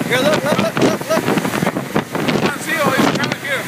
Here, look, look, look, look, look. Come on, seal, he's coming here.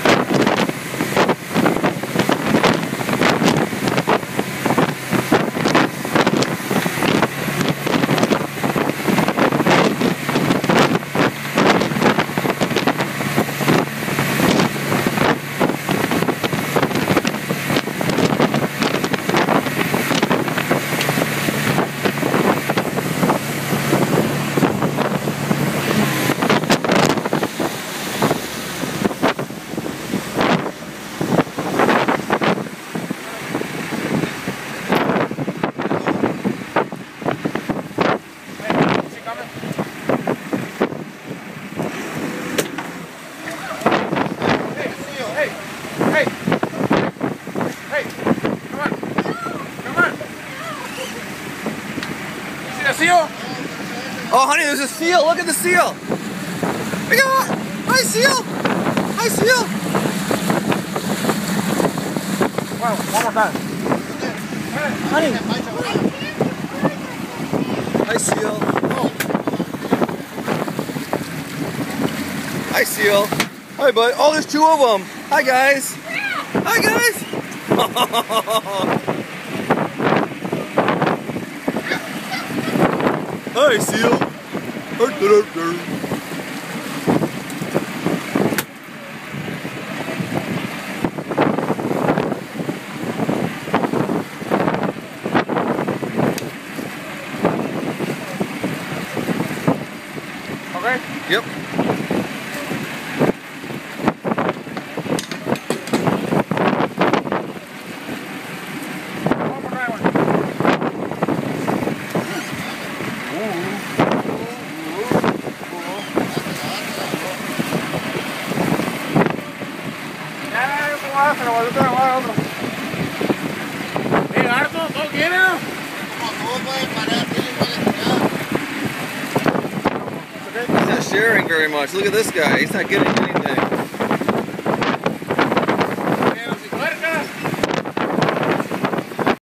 Seal? Oh, honey, there's a seal. Look at the seal. We got one. Hi, seal. Hi, seal. Well, one more time. Honey. Hi, seal. Hi, seal. Hi, bud. Oh, there's two of them. Hi, guys. Hi, guys. Hi, seal. Okay? Yep. Se lo volvió a tomar otro. Harto, ¿todo quiere? He's not sharing very much. Look at this guy. He's not getting anything.